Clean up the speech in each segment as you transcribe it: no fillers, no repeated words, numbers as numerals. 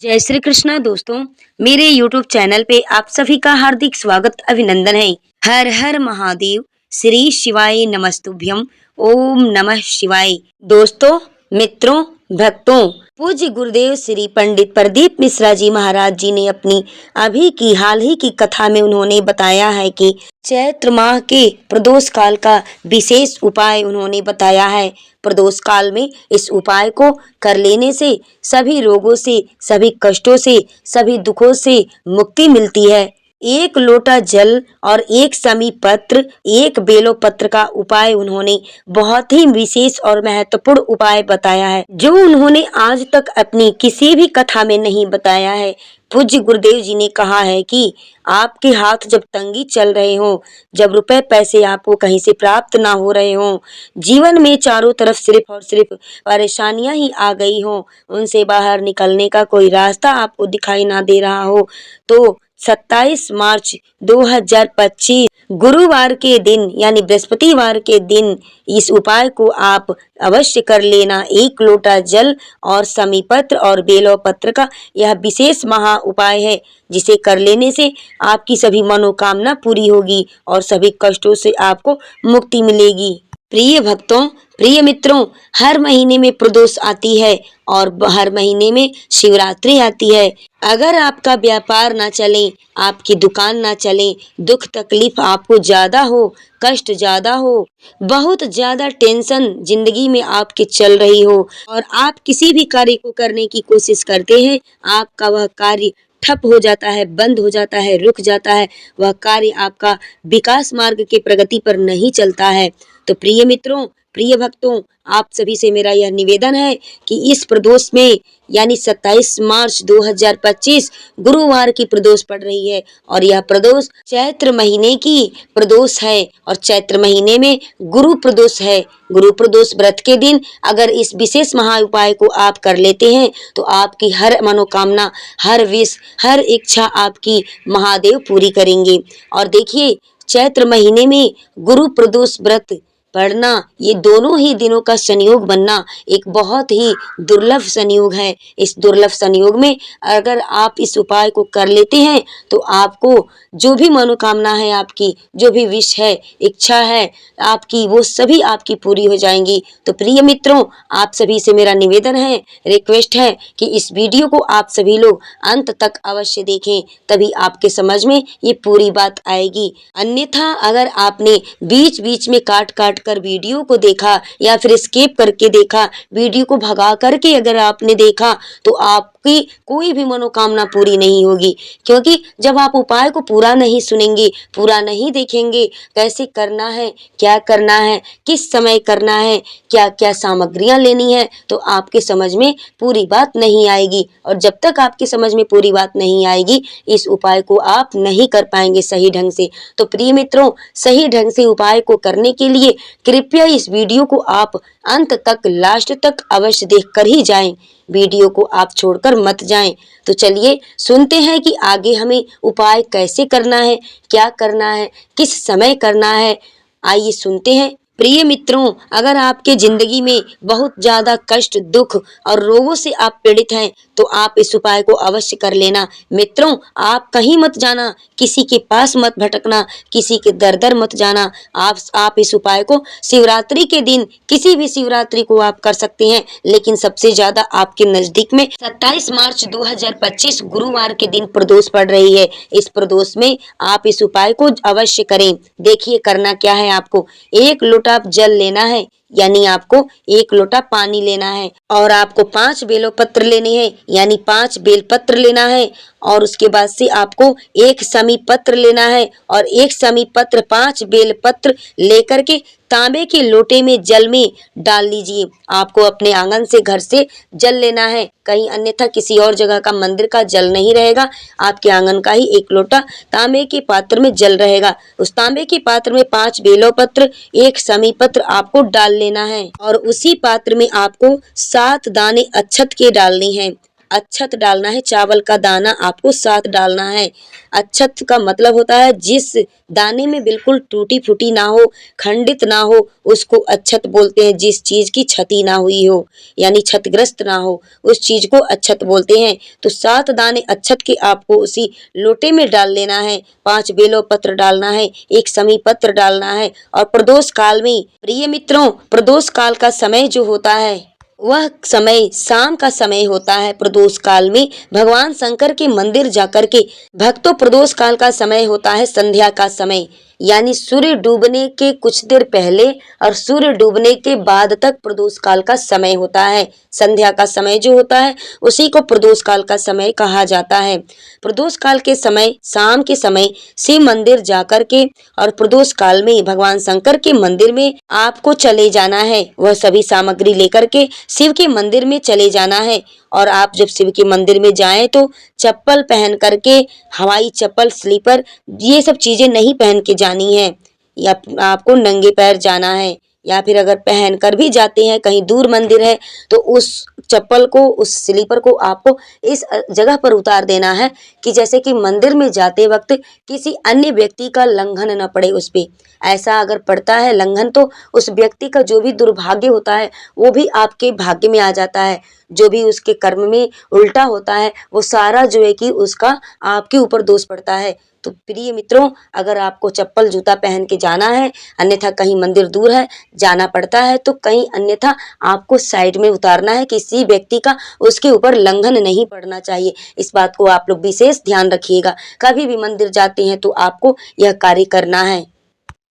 जय श्री कृष्णा दोस्तों। मेरे YouTube चैनल पे आप सभी का हार्दिक स्वागत अभिनंदन है। हर हर महादेव। श्री शिवाय नमस्तुभ्यम। ओम नमः शिवाय। दोस्तों, मित्रों, भक्तों, पूज्य गुरुदेव श्री पंडित प्रदीप मिश्रा जी महाराज जी ने अपनी अभी की हाल ही की कथा में उन्होंने बताया है कि चैत्र माह के प्रदोष काल का विशेष उपाय उन्होंने बताया है। प्रदोष काल में इस उपाय को कर लेने से सभी रोगों से, सभी कष्टों से, सभी दुखों से मुक्ति मिलती है। एक लोटा जल और एक समी पत्र, एक बेलो पत्र का उपाय उन्होंने बहुत ही विशेष और महत्वपूर्ण उपाय बताया है, जो उन्होंने आज तक अपनी किसी भी कथा में नहीं बताया है। पूज्य गुरुदेव जी ने कहा है कि आपके हाथ जब तंगी चल रहे हो, जब रुपए पैसे आपको कहीं से प्राप्त ना हो रहे हो, जीवन में चारों तरफ सिर्फ और सिर्फ परेशानियां ही आ गई हो, उनसे बाहर निकलने का कोई रास्ता आपको दिखाई ना दे रहा हो, तो 27 मार्च 2025 गुरुवार के दिन यानी बृहस्पतिवार के दिन इस उपाय को आप अवश्य कर लेना। एक लोटा जल और समी पत्र और बेलो पत्र का यह विशेष महा उपाय है, जिसे कर लेने से आपकी सभी मनोकामना पूरी होगी और सभी कष्टों से आपको मुक्ति मिलेगी। प्रिय भक्तों, प्रिय मित्रों, हर महीने में प्रदोष आती है और हर महीने में शिवरात्रि आती है। अगर आपका व्यापार ना चले, आपकी दुकान ना चले, दुख तकलीफ आपको ज्यादा हो, कष्ट ज्यादा हो, बहुत ज्यादा टेंशन जिंदगी में आपके चल रही हो और आप किसी भी कार्य को करने की कोशिश करते हैं, आपका वह कार्य ठप हो जाता है, बंद हो जाता है, रुक जाता है, वह कार्य आपका विकास मार्ग के प्रगति पर नहीं चलता है। तो प्रिय मित्रों, प्रिय भक्तों, आप सभी से मेरा यह निवेदन है कि इस प्रदोष में यानी 27 मार्च 2025 गुरुवार की प्रदोष पड़ रही है और यह प्रदोष चैत्र महीने की प्रदोष है और चैत्र महीने में गुरु प्रदोष है। गुरु प्रदोष व्रत के दिन अगर इस विशेष महा उपाय को आप कर लेते हैं तो आपकी हर मनोकामना, हर विश, हर इच्छा आपकी महादेव पूरी करेंगे। और देखिए, चैत्र महीने में गुरु प्रदोष व्रत पढ़ना, ये दोनों ही दिनों का संयोग बनना एक बहुत ही दुर्लभ संयोग है। इस दुर्लभ संयोग में अगर आप इस उपाय को कर लेते हैं तो आपको जो भी मनोकामना है, आपकी जो भी विश है, इच्छा है आपकी, वो सभी आपकी पूरी हो जाएंगी। तो प्रिय मित्रों, आप सभी से मेरा निवेदन है, रिक्वेस्ट है कि इस वीडियो को आप सभी लोग अंत तक अवश्य देखें, तभी आपके समझ में ये पूरी बात आएगी। अन्यथा अगर आपने बीच बीच में काट काट कर वीडियो को देखा या फिर स्किप करके देखा, वीडियो को भगा करके अगर आपने देखा, तो आपकी कोई भी मनोकामना पूरी नहीं होगी। क्योंकि जब आप उपाय को पूरा नहीं सुनेंगे, पूरा नहीं देखेंगे, कैसे करना है, क्या करना है, किस समय करना है, क्या क्या सामग्रियां लेनी है, तो आपके समझ में पूरी बात नहीं आएगी। और जब तक आपकी समझ में पूरी बात नहीं आएगी, इस उपाय को आप नहीं कर पाएंगे सही ढंग से। तो प्रिय मित्रों, सही ढंग से उपाय को करने के लिए कृपया इस वीडियो को आप अंत तक, लास्ट तक अवश्य देखकर ही जाएं। वीडियो को आप छोड़कर मत जाएं। तो चलिए सुनते हैं कि आगे हमें उपाय कैसे करना है, क्या करना है, किस समय करना है। आइए सुनते हैं। प्रिय मित्रों, अगर आपके जिंदगी में बहुत ज्यादा कष्ट, दुख और रोगों से आप पीड़ित हैं तो आप इस उपाय को अवश्य कर लेना। मित्रों, आप कहीं मत जाना, किसी के पास मत भटकना, किसी के दर दर मत जाना। आप इस उपाय को शिवरात्रि के दिन, किसी भी शिवरात्रि को आप कर सकते हैं, लेकिन सबसे ज्यादा आपके नजदीक में 27 मार्च 2025 गुरुवार के दिन प्रदोष पड़ रही है। इस प्रदोष में आप इस उपाय को अवश्य करें। देखिए करना क्या है, आपको एक लोटा जल लेना है, यानी आपको एक लोटा पानी लेना है और आपको 5 बेलो पत्र लेने हैं, यानी 5 बेल पत्र लेना है। और उसके बाद से आपको एक समी पत्र लेना है और एक समी पत्र 5 बेल पत्र लेकर के तांबे के लोटे में जल में डाल लीजिए। आपको अपने आंगन से, घर से जल लेना है, कहीं अन्यथा किसी और जगह का, मंदिर का जल नहीं रहेगा। आपके आंगन का ही एक लोटा तांबे के पात्र में जल रहेगा। उस तांबे के पात्र में 5 बेलो पत्र, एक समी पत्र आपको डाल लेना है और उसी पात्र में आपको 7 दाने अक्षत के डालने हैं। अक्षत डालना है, चावल का दाना आपको साथ डालना है। अक्षत का मतलब होता है जिस दाने में बिल्कुल टूटी फूटी ना हो, खंडित ना हो, उसको अक्षत बोलते हैं। जिस चीज की क्षति ना हुई हो यानी क्षतिग्रस्त ना हो, उस चीज को अक्षत बोलते हैं। तो 7 दाने अक्षत के आपको उसी लोटे में डाल लेना है। 5 बेलो पत्र डालना है, 1 समी पत्र डालना है। और प्रदोष काल में प्रिय मित्रों, प्रदोष काल का समय जो होता है वह समय शाम का समय होता है। प्रदोष काल में भगवान शंकर के मंदिर जाकर के भक्तों, प्रदोष काल का समय होता है संध्या का समय, यानी सूर्य डूबने के कुछ देर पहले और सूर्य डूबने के बाद तक प्रदोष काल का समय होता है। संध्या का समय जो होता है उसी को प्रदोष काल का समय कहा जाता है। प्रदोष काल के समय, शाम के समय शिव मंदिर जाकर के और प्रदोष काल में भगवान शंकर के मंदिर में आपको चले जाना है। वह सभी सामग्री लेकर के शिव के मंदिर में चले जाना है। और आप जब शिव के मंदिर में जाएं तो चप्पल पहन करके, हवाई चप्पल, स्लीपर, ये सब चीजें नहीं पहन के जानी है, या आपको नंगे पैर जाना है। या फिर अगर पहन कर भी जाते हैं, कहीं दूर मंदिर है, तो उस चप्पल को, उस स्लीपर को आपको इस जगह पर उतार देना है कि जैसे कि मंदिर में जाते वक्त किसी अन्य व्यक्ति का लंघन न पड़े उस पे। ऐसा अगर पड़ता है लंघन तो उस व्यक्ति का जो भी दुर्भाग्य होता है वो भी आपके भाग्य में आ जाता है। जो भी उसके कर्म में उल्टा होता है वो सारा जो है कि उसका आपके ऊपर दोष पड़ता है। तो प्रिय मित्रों, अगर आपको चप्पल जूता पहन के जाना है, अन्यथा कहीं मंदिर दूर है जाना पड़ता है, तो कहीं अन्यथा आपको साइड में उतारना है। किसी व्यक्ति का उसके ऊपर लंघन नहीं पड़ना चाहिए। इस बात को आप लोग विशेष ध्यान रखिएगा। कभी भी मंदिर जाते हैं तो आपको यह कार्य करना है।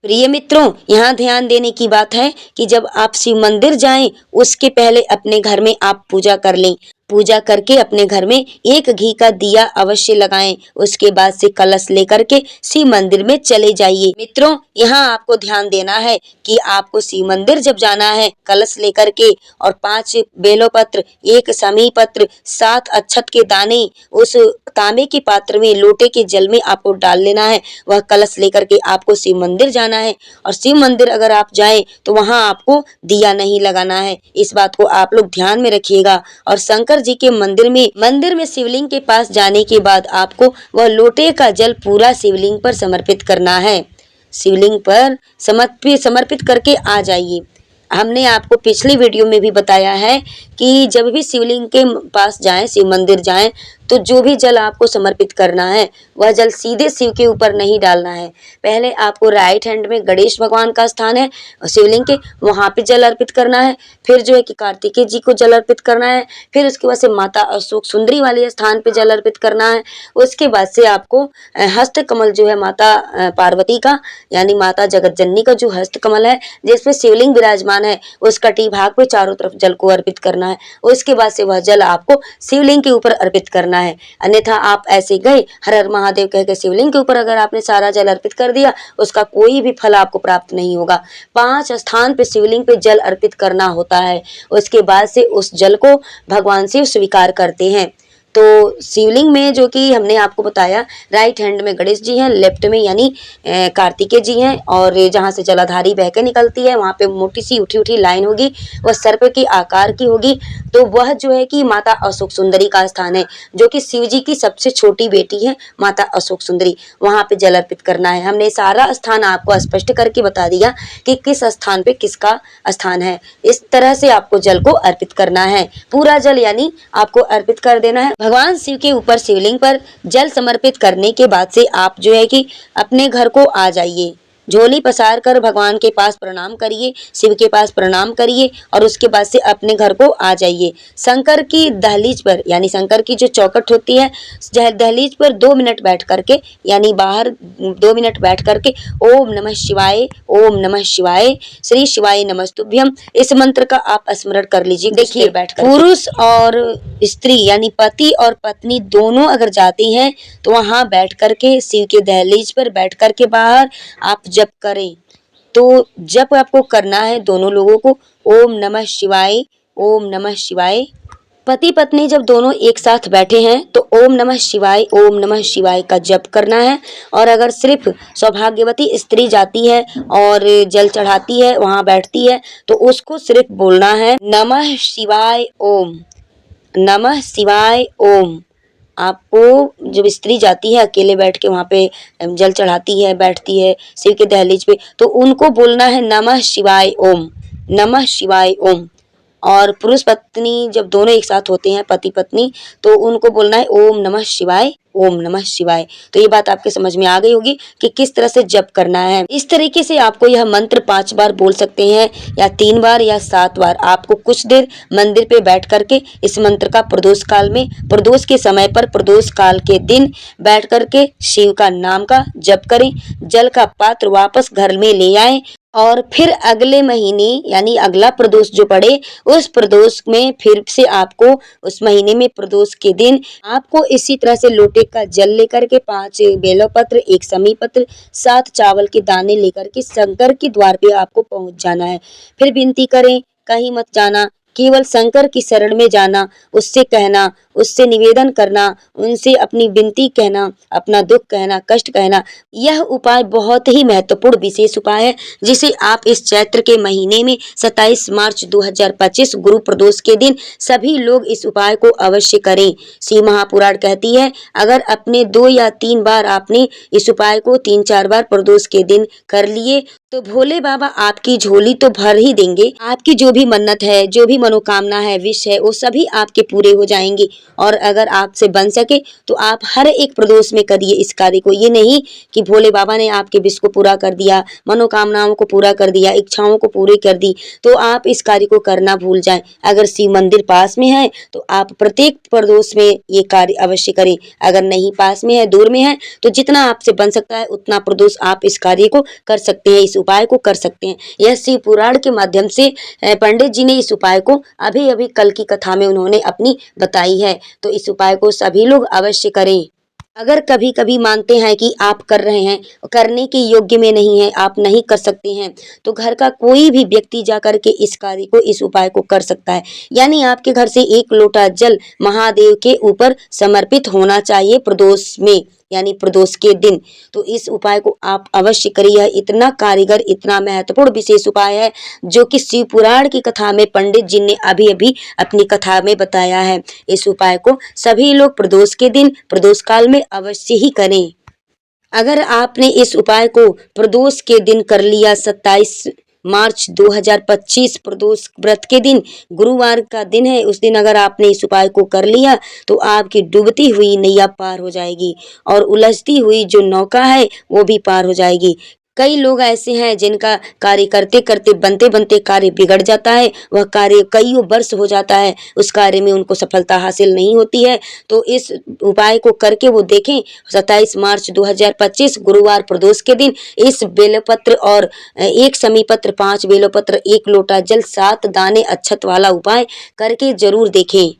प्रिय मित्रों, यहाँ ध्यान देने की बात है कि जब आप शिव मंदिर जाएं उसके पहले अपने घर में आप पूजा कर लें। पूजा करके अपने घर में एक घी का दिया अवश्य लगाएं। उसके बाद से कलश लेकर के शिव मंदिर में चले जाइए। मित्रों, यहाँ आपको ध्यान देना है कि आपको शिव मंदिर जब जाना है कलश लेकर के और 5 बेलोपत्र, 1 समी पत्र, 7 अक्षत के दाने उस तांबे के पात्र में, लोटे के जल में आपको डाल लेना है। वह कलश लेकर के आपको शिव मंदिर जाना है। और शिव मंदिर अगर आप जाएं तो वहां आपको दिया नहीं लगाना है। इस बात को आप लोग ध्यान में रखिएगा। और शंकर जी के मंदिर में शिवलिंग के पास जाने के बाद आपको वह लोटे का जल पूरा शिवलिंग पर समर्पित करना है। शिवलिंग पर समर्पित करके आ जाइए। हमने आपको पिछली वीडियो में भी बताया है कि जब भी शिवलिंग के पास जाएं, शिव मंदिर जाएं, तो जो भी जल आपको समर्पित करना है वह जल सीधे शिव के ऊपर नहीं डालना है। पहले आपको राइट हैंड में गणेश भगवान का स्थान है शिवलिंग के, वहां पे जल अर्पित करना है। फिर जो है कि कार्तिकेय जी को जल अर्पित करना है। फिर उसके बाद से माता अशोक सुंदरी वाले स्थान पे जल अर्पित करना है। उसके बाद से आपको हस्त कमल जो है माता पार्वती का, यानी माता जगत जननी का जो हस्त कमल है जिसपे शिवलिंग विराजमान है, उस कटी भाग पे चारों तरफ जल को अर्पित करना है। उसके बाद से वह जल आपको शिवलिंग के ऊपर अर्पित करना है। अन्यथा आप ऐसे गए हर हर महादेव कह के शिवलिंग के ऊपर अगर आपने सारा जल अर्पित कर दिया, उसका कोई भी फल आपको प्राप्त नहीं होगा। 5 स्थान पे शिवलिंग पे जल अर्पित करना होता है। उसके बाद से उस जल को भगवान शिव स्वीकार करते हैं। तो शिवलिंग में जो कि हमने आपको बताया, राइट हैंड में गणेश जी हैं, लेफ्ट में यानी कार्तिकेय जी हैं, और जहाँ से जलाधारी बह के निकलती है वहाँ पे मोटी सी उठी उठी लाइन होगी, वह सर्प के आकार की होगी। तो वह जो है कि माता अशोक सुंदरी का स्थान है, जो कि शिव जी की सबसे छोटी बेटी है माता अशोक सुंदरी। वहाँ पे जल अर्पित करना है। हमने सारा स्थान आपको स्पष्ट करके बता दिया कि किस स्थान पे किसका स्थान है। इस तरह से आपको जल को अर्पित करना है। पूरा जल यानी आपको अर्पित कर देना है भगवान शिव के ऊपर। शिवलिंग पर जल समर्पित करने के बाद से आप जो है कि अपने घर को आ जाइए। झोली पसार कर भगवान के पास प्रणाम करिए, शिव के पास प्रणाम करिए और उसके बाद से अपने घर को आ जाइए। शंकर की दहलीज पर, यानी शंकर की जो चौखट होती है, दहलीज पर 2 मिनट बैठ करके, यानी बाहर 2 मिनट बैठ करके ओम नमः शिवाय, ओम नमः शिवाय, श्री शिवाय नमस्तुभ्यम, इस मंत्र का आप स्मरण कर लीजिए। देखिए, पुरुष और स्त्री यानी पति और पत्नी दोनों अगर जाते हैं तो वहां बैठ करके शिव के दहलीज पर बैठ करके बाहर आप जप करें। तो जप आपको करना है दोनों लोगों को, ओम नमः शिवाय, ओम नमः शिवाय। पति पत्नी जब दोनों एक साथ बैठे हैं तो ओम नमः शिवाय, ओम नमः शिवाय का जप करना है। और अगर सिर्फ सौभाग्यवती स्त्री जाती है और जल चढ़ाती है, वहां बैठती है, तो उसको सिर्फ बोलना है नमः शिवाय ओम, नमः शिवाय ओम। आपको जब स्त्री जाती है अकेले बैठ के वहाँ पे जल चढ़ाती है, बैठती है शिव के दहलीज पे, तो उनको बोलना है नमः शिवाय ओम, नमः शिवाय ओम। और पुरुष पत्नी जब दोनों एक साथ होते हैं पति पत्नी, तो उनको बोलना है ओम नमः शिवाय, ओम नमः शिवाय। तो ये बात आपके समझ में आ गई होगी कि किस तरह से जप करना है। इस तरीके से आपको यह मंत्र 5 बार बोल सकते हैं, या 3 बार या 7 बार। आपको कुछ देर मंदिर पे बैठ करके इस मंत्र का प्रदोष काल में, प्रदोष के समय पर, प्रदोष काल के दिन बैठ करके शिव का नाम का जप करें। जल का पात्र वापस घर में ले आए और फिर अगले महीने यानी अगला प्रदोष जो पड़े, उस प्रदोष में फिर से आपको, उस महीने में प्रदोष के दिन आपको इसी तरह से लोटे का जल लेकर के 5 बेलपत्र, 1 समी पत्र, 7 चावल के दाने लेकर के शंकर के द्वार पे आपको पहुंच जाना है। फिर विनती करें, कहीं मत जाना, केवल शंकर की शरण में जाना, उससे कहना, उससे निवेदन करना, उनसे अपनी विनती कहना, अपना दुख कहना, कष्ट कहना। यह उपाय बहुत ही महत्वपूर्ण विशेष उपाय है, जिसे आप इस चैत्र के महीने में 27 मार्च 2025 गुरु प्रदोष के दिन सभी लोग इस उपाय को अवश्य करें। शिव महापुराण कहती है, अगर अपने 2 या 3 बार आपने इस उपाय को 3-4 बार प्रदोष के दिन कर लिए, तो भोले बाबा आपकी झोली तो भर ही देंगे। आपकी जो भी मन्नत है, जो भी मनोकामना है, विश है, वो सभी आपके पूरे हो जाएंगे। और अगर आपसे बन सके तो आप हर एक प्रदोष में करिए इस कार्य को। ये नहीं कि भोले बाबा ने आपके विश को पूरा कर दिया, मनोकामनाओं को पूरा कर दिया, इच्छाओं को पूरी कर दी, तो आप इस कार्य को करना भूल जाएं। अगर शिव मंदिर पास में है तो आप प्रत्येक प्रदोष में ये कार्य अवश्य करें। अगर नहीं पास में है, दूर में है, तो जितना आपसे बन सकता है उतना प्रदोष आप इस कार्य को कर सकते हैं, इस उपाय को कर सकते हैं। यह शिव पुराण के माध्यम से पंडित जी ने इस उपाय को अभी अभी कल की कथा में उन्होंने अपनी बताई है। तो इस उपाय को सभी लोग अवश्य करें। अगर कभी कभी मानते हैं कि आप कर रहे हैं, करने के योग्य में नहीं है, आप नहीं कर सकते हैं, तो घर का कोई भी व्यक्ति जाकर के इस कार्य को, इस उपाय को कर सकता है। यानी आपके घर से 1 लोटा जल महादेव के ऊपर समर्पित होना चाहिए प्रदोष में, यानी प्रदोष के दिन। तो इस उपाय को आप अवश्य करिए। यह इतना कारीगर, इतना महत्वपूर्ण विशेष उपाय है, जो कि शिव पुराण की कथा में पंडित जी ने अभी अभी अपनी कथा में बताया है। इस उपाय को सभी लोग प्रदोष के दिन, प्रदोष काल में अवश्य ही करें। अगर आपने इस उपाय को प्रदोष के दिन कर लिया, 27 मार्च 2025 प्रदोष व्रत के दिन, गुरुवार का दिन है, उस दिन अगर आपने इस उपाय को कर लिया, तो आपकी डूबती हुई नैया पार हो जाएगी और उलझती हुई जो नौका है वो भी पार हो जाएगी। कई लोग ऐसे हैं जिनका कार्य करते करते, बनते बनते कार्य बिगड़ जाता है, वह कार्य कईयों वर्ष हो जाता है, उस कार्य में उनको सफलता हासिल नहीं होती है। तो इस उपाय को करके वो देखें, 27 मार्च 2025 गुरुवार प्रदोष के दिन इस बेलपत्र और 1 समी पत्र, 5 बेलपत्र, 1 लोटा जल, 7 दाने अक्षत वाला उपाय करके जरूर देखें।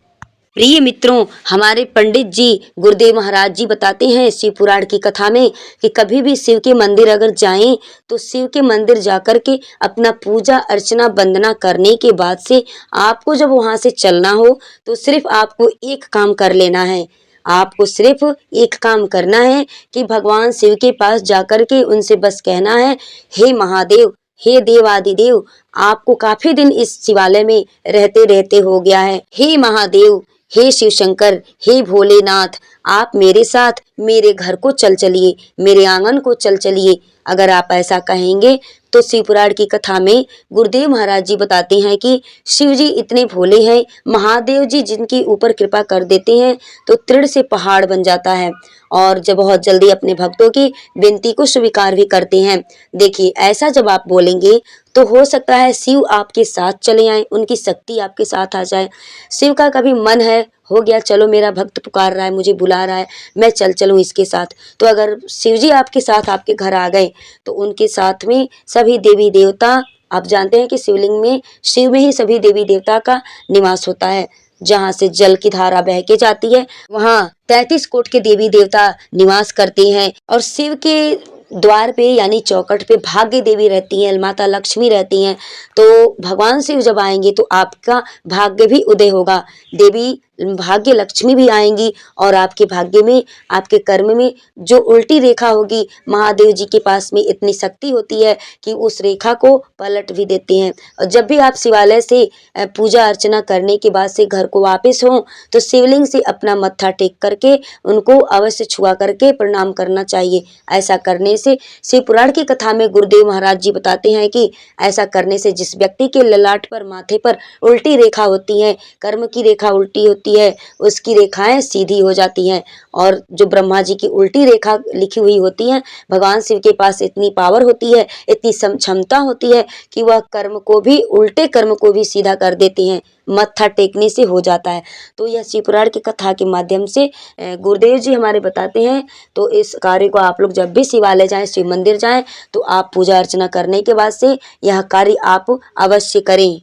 प्रिय मित्रों, हमारे पंडित जी गुरुदेव महाराज जी बताते हैं शिव पुराण की कथा में कि कभी भी शिव के मंदिर अगर जाएं, तो शिव के मंदिर जाकर के अपना पूजा अर्चना वंदना करने के बाद से आपको जब वहां से चलना हो, तो सिर्फ आपको एक काम कर लेना है। आपको सिर्फ एक काम करना है कि भगवान शिव के पास जाकर के उनसे बस कहना है, हे महादेव, हे देवादिदेव, आपको काफी दिन इस शिवालय में रहते रहते हो गया है। हे महादेव, हे शिव शंकर, हे भोलेनाथ, आप मेरे साथ मेरे घर को चल चलिए, मेरे आंगन को चल चलिए। अगर आप ऐसा कहेंगे तो शिव पुराण की कथा में गुरुदेव महाराज जी बताते हैं कि शिव जी इतने भोले हैं, महादेव जी जिनके ऊपर कृपा कर देते हैं तो तृण से पहाड़ बन जाता है, और जब बहुत जल्दी अपने भक्तों की विनती को स्वीकार भी करते हैं। देखिए, ऐसा जब आप बोलेंगे तो हो सकता है शिव आपके साथ चले आए, उनकी शक्ति आपके साथ आ जाए। शिव का कभी मन है, हो गया, चलो मेरा भक्त पुकार रहा है, मुझे बुला रहा है, मैं चल चलूँ इसके साथ। तो अगर शिव जी आपके साथ आपके घर आ गए, तो उनके साथ में सभी देवी देवता, आप जानते हैं कि शिवलिंग में, शिव में ही सभी देवी देवता का निवास होता है। जहाँ से जल की धारा बह के जाती है, वहाँ 33 कोट के देवी देवता निवास करते हैं। और शिव के द्वार पे यानी चौखट पे भाग्य देवी रहती हैं, माता लक्ष्मी रहती हैं। तो भगवान शिव जब आएंगे तो आपका भाग्य भी उदय होगा। देवी भाग्य लक्ष्मी भी आएंगी और आपके भाग्य में, आपके कर्म में जो उल्टी रेखा होगी, महादेव जी के पास में इतनी शक्ति होती है कि उस रेखा को पलट भी देते हैं। और जब भी आप शिवालय से पूजा अर्चना करने के बाद से घर को वापस हो तो शिवलिंग से अपना मत्था टेक करके उनको अवश्य छुआ करके प्रणाम करना चाहिए। ऐसा करने से शिव पुराण की कथा में गुरुदेव महाराज जी बताते हैं कि ऐसा करने से जिस व्यक्ति के ललाट पर, माथे पर उल्टी रेखा होती है, कर्म की रेखा उल्टी होती है, उसकी रेखाएं सीधी हो जाती हैं। और जो ब्रह्मा जी की उल्टी रेखा लिखी हुई होती है, भगवान शिव के पास इतनी पावर होती है, इतनी क्षमता होती है कि वह कर्म को भी, उल्टे कर्म को भी सीधा कर देते हैं, मत्था टेकने से हो जाता है। तो यह शिव पुराण की कथा के माध्यम से गुरुदेव जी हमारे बताते हैं। तो इस कार्य को आप लोग जब भी शिवालय जाएं, शिव मंदिर जाएं, तो आप पूजा अर्चना करने के बाद से यह कार्य आप अवश्य करें।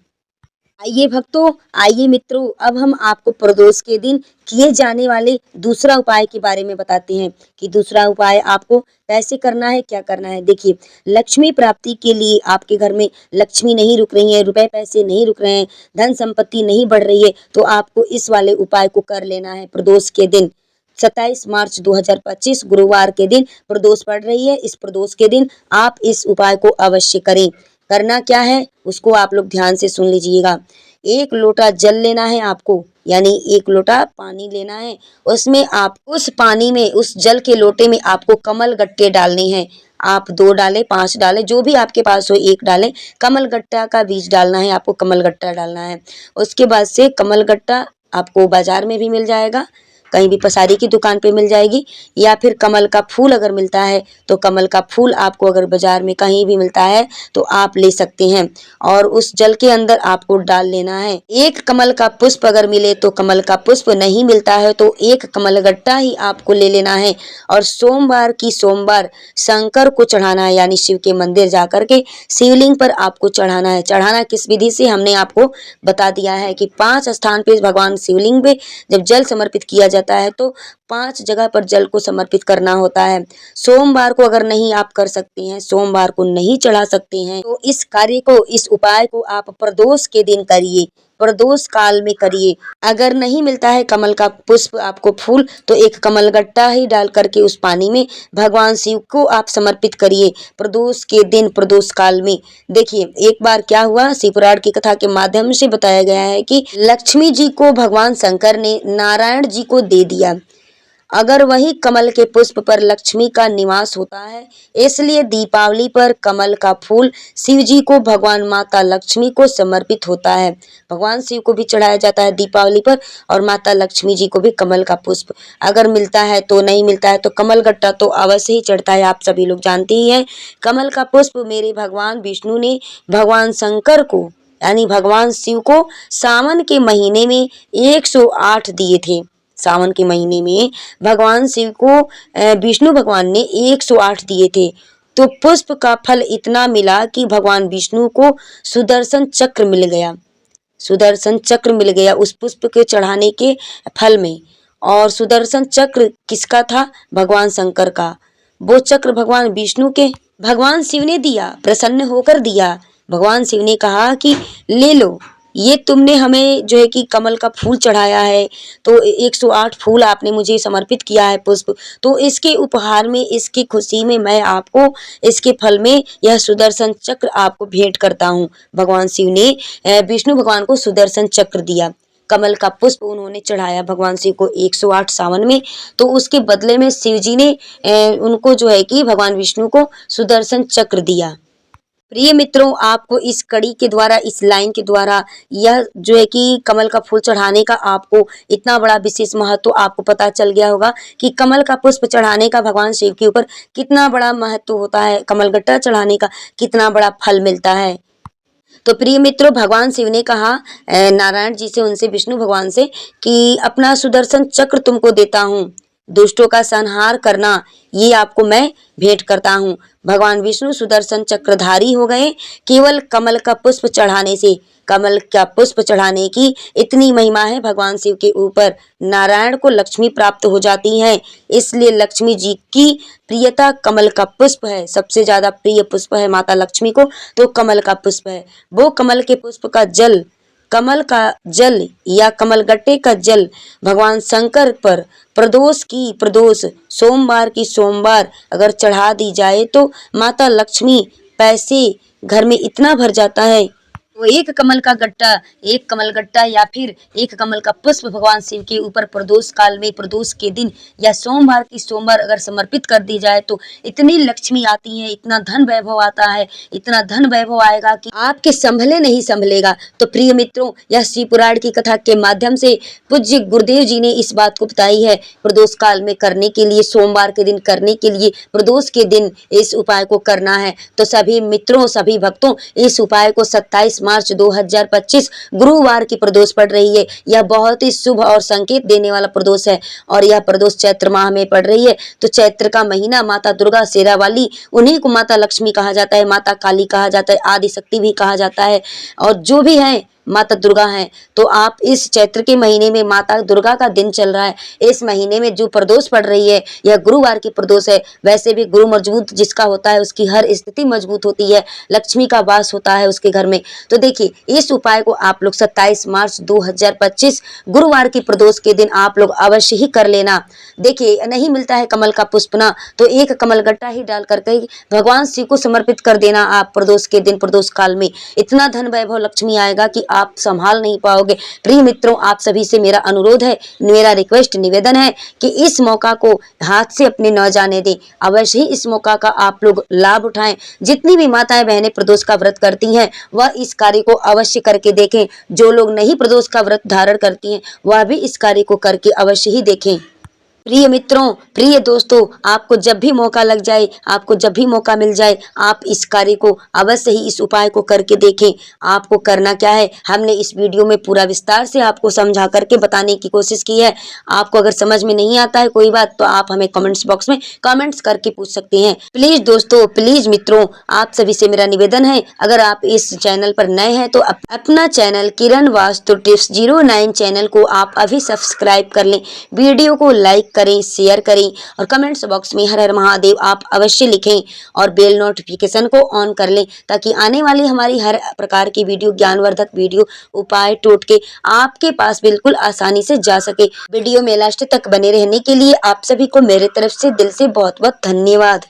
आइए भक्तों, आइए मित्रों, अब हम आपको प्रदोष के दिन किए जाने वाले दूसरा उपाय के बारे में बताते हैं कि दूसरा उपाय आपको कैसे करना है, क्या करना है। देखिए, लक्ष्मी प्राप्ति के लिए आपके घर में लक्ष्मी नहीं रुक रही है, रुपए पैसे नहीं रुक रहे हैं, धन संपत्ति नहीं बढ़ रही है, तो आपको इस वाले उपाय को कर लेना है प्रदोष के दिन। 27 मार्च 2025 गुरुवार के दिन प्रदोष पड़ रही है। इस प्रदोष के दिन आप इस उपाय को अवश्य करें। करना क्या है उसको आप लोग ध्यान से सुन लीजिएगा। 1 लोटा जल लेना है आपको, यानी 1 लोटा पानी लेना है। उसमें आप उस पानी में, उस जल के लोटे में आपको कमल गट्टे डालने हैं। आप 2 डालें, 5 डालें, जो भी आपके पास हो 1 डालें। कमल गट्टा का बीज डालना है आपको, कमल गट्टा डालना है। उसके बाद से कमल गट्टा आपको बाजार में भी मिल जाएगा, कहीं भी पसारी की दुकान पे मिल जाएगी, या फिर कमल का फूल अगर मिलता है तो कमल का फूल आपको अगर बाजार में कहीं भी मिलता है तो आप ले सकते हैं। और उस जल के अंदर आपको डाल लेना है। 1 कमल का पुष्प अगर मिले तो कमल का पुष्प, नहीं मिलता है तो 1 कमल गट्टा ही आपको ले लेना है। और सोमवार की सोमवार शंकर को चढ़ाना है, यानी शिव के मंदिर जाकर के शिवलिंग पर आपको चढ़ाना है। चढ़ाना किस विधि से हमने आपको बता दिया है कि 5 स्थान पे भगवान शिवलिंग पे जब जल समर्पित किया जाता है तो 5 जगह पर जल को समर्पित करना होता है। सोमवार को अगर नहीं आप कर सकते हैं, सोमवार को नहीं चढ़ा सकते हैं, तो इस कार्य को, इस उपाय को आप प्रदोष के दिन करिए, प्रदोष काल में करिए। अगर नहीं मिलता है कमल का पुष्प, आपको फूल, तो 1 कमल गट्टा ही डाल करके उस पानी में भगवान शिव को आप समर्पित करिए प्रदोष के दिन, प्रदोष काल में। देखिए, एक बार क्या हुआ, शिव पुराण की कथा के माध्यम से बताया गया है कि लक्ष्मी जी को भगवान शंकर ने नारायण जी को दे दिया। अगर वही कमल के पुष्प पर लक्ष्मी का निवास होता है, इसलिए दीपावली पर कमल का फूल शिव जी को, भगवान माता लक्ष्मी को समर्पित होता है। भगवान शिव को भी चढ़ाया जाता है दीपावली पर, और माता लक्ष्मी जी को भी कमल का पुष्प अगर मिलता है तो, नहीं मिलता है तो कमल गट्टा तो अवश्य ही चढ़ता है। आप सभी लोग जानते ही हैं, कमल का पुष्प मेरे भगवान विष्णु ने भगवान शंकर को, यानी भगवान शिव को सावन के महीने में 108 दिए थे। सावन के महीने में भगवान शिव को विष्णु भगवान ने 108 दिए थे। तो पुष्प का फल इतना मिला कि भगवान विष्णु को सुदर्शन चक्र मिल गया, सुदर्शन चक्र मिल गया उस पुष्प के चढ़ाने के फल में। और सुदर्शन चक्र किसका था? भगवान शंकर का। वो चक्र भगवान विष्णु के, भगवान शिव ने दिया, प्रसन्न होकर दिया। भगवान शिव ने कहा कि ले लो, ये तुमने हमें जो है कि कमल का फूल चढ़ाया है, तो 108 फूल आपने मुझे समर्पित किया है, पुष्प, तो इसके उपहार में, इसकी खुशी में मैं आपको, इसके फल में यह सुदर्शन चक्र आपको भेंट करता हूँ। भगवान शिव ने विष्णु भगवान को सुदर्शन चक्र दिया, कमल का पुष्प उन्होंने चढ़ाया भगवान शिव को 108 सावन में। तो उसके बदले में शिव जी ने उनको जो है कि भगवान विष्णु को सुदर्शन चक्र दिया। प्रिय मित्रों, आपको इस कड़ी के द्वारा, इस लाइन के द्वारा, यह जो है कि कमल का फूल चढ़ाने का आपको इतना बड़ा विशेष महत्व आपको पता चल गया होगा कि कमल का पुष्प चढ़ाने का भगवान शिव के ऊपर कितना बड़ा महत्व होता है, कमल गट्टा चढ़ाने का कितना बड़ा फल मिलता है। तो प्रिय मित्रों, भगवान शिव ने कहा नारायण जी से, उनसे, विष्णु भगवान से, कि अपना सुदर्शन चक्र तुमको देता हूँ, दुष्टों का संहार करना, ये आपको मैं भेंट करता हूँ। भगवान विष्णु सुदर्शन चक्रधारी हो गए केवल कमल का पुष्प चढ़ाने से। कमल का पुष्प चढ़ाने की इतनी महिमा है भगवान शिव के ऊपर। नारायण को लक्ष्मी प्राप्त हो जाती है, इसलिए लक्ष्मी जी की प्रियता कमल का पुष्प है, सबसे ज्यादा प्रिय पुष्प है माता लक्ष्मी को तो कमल का पुष्प है। वो कमल के पुष्प का जल, कमल का जल या कमलगट्टे का जल भगवान शंकर पर प्रदोष सोमवार की सोमवार अगर चढ़ा दी जाए तो माता लक्ष्मी पैसे घर में इतना भर जाता है। तो एक कमल गट्टा या फिर एक कमल का पुष्प भगवान शिव के ऊपर प्रदोष काल में प्रदोष के दिन या सोमवार की सोमवार अगर समर्पित कर दी जाए तो इतनी लक्ष्मी आती है, इतना धन वैभव आता है, इतना धन वैभव आएगा कि आपके संभले नहीं संभलेगा। तो प्रिय मित्रों, यह शिव पुराण की कथा के माध्यम से पूज्य गुरुदेव जी ने इस बात को बताई है। प्रदोष काल में करने के लिए, सोमवार के दिन करने के लिए, प्रदोष के दिन इस उपाय को करना है। तो सभी मित्रों, सभी भक्तों, इस उपाय को 27 मार्च 2025 गुरुवार की प्रदोष पड़ रही है। यह बहुत ही शुभ और संकेत देने वाला प्रदोष है और यह प्रदोष चैत्र माह में पड़ रही है। तो चैत्र का महीना माता दुर्गा शेरा वाली, उन्हीं को माता लक्ष्मी कहा जाता है, माता काली कहा जाता है, आदि शक्ति भी कहा जाता है और जो भी है माता दुर्गा हैं। तो आप इस चैत्र के महीने में माता दुर्गा का दिन चल रहा है, इस महीने में जो प्रदोष पड़ रही है यह गुरुवार की प्रदोष है। वैसे भी गुरु मजबूत जिसका होता है उसकी हर स्थिति मजबूत होती है, लक्ष्मी का वास होता है उसके घर में। तो देखिए, इस उपाय को आप लोग 27 मार्च 2025 गुरुवार की प्रदोष के दिन आप लोग अवश्य ही कर लेना। देखिए, नहीं मिलता है कमल का पुष्प ना, तो एक कमल गट्टा ही डाल करके भगवान शिव को समर्पित कर देना आप प्रदोष के दिन, प्रदोष काल में। इतना धन वैभव लक्ष्मी आएगा कि आप संभाल नहीं पाओगे। प्रिय मित्रों, आप सभी से मेरा अनुरोध है, मेरा रिक्वेस्ट, निवेदन है कि इस मौका को हाथ से अपने न जाने दें। अवश्य ही इस मौका का आप लोग लाभ उठाएं। जितनी भी माताएं बहनें प्रदोष का व्रत करती हैं वह इस कार्य को अवश्य करके देखें। जो लोग नहीं प्रदोष का व्रत धारण करती हैं वह भी इस कार्य को करके अवश्य ही देखें। प्रिय मित्रों, प्रिय दोस्तों, आपको जब भी मौका लग जाए, आपको जब भी मौका मिल जाए, आप इस कार्य को अवश्य ही, इस उपाय को करके देखें। आपको करना क्या है, हमने इस वीडियो में पूरा विस्तार से आपको समझा करके बताने की कोशिश की है। आपको अगर समझ में नहीं आता है कोई बात तो आप हमें कमेंट्स बॉक्स में कमेंट्स करके पूछ सकते हैं। प्लीज दोस्तों, प्लीज मित्रों, आप सभी से मेरा निवेदन है, अगर आप इस चैनल पर नए हैं तो अपना चैनल किरण वास्तु टिप्स 09 चैनल को आप अभी सब्सक्राइब कर लें। वीडियो को लाइक करें, शेयर करें और कमेंट्स बॉक्स में हर हर महादेव आप अवश्य लिखें और बेल नोटिफिकेशन को ऑन कर लें ताकि आने वाली हमारी हर प्रकार की वीडियो, ज्ञानवर्धक वीडियो, उपाय, टोटके आपके पास बिल्कुल आसानी से जा सके। वीडियो में लास्ट तक बने रहने के लिए आप सभी को मेरे तरफ से दिल से बहुत बहुत धन्यवाद।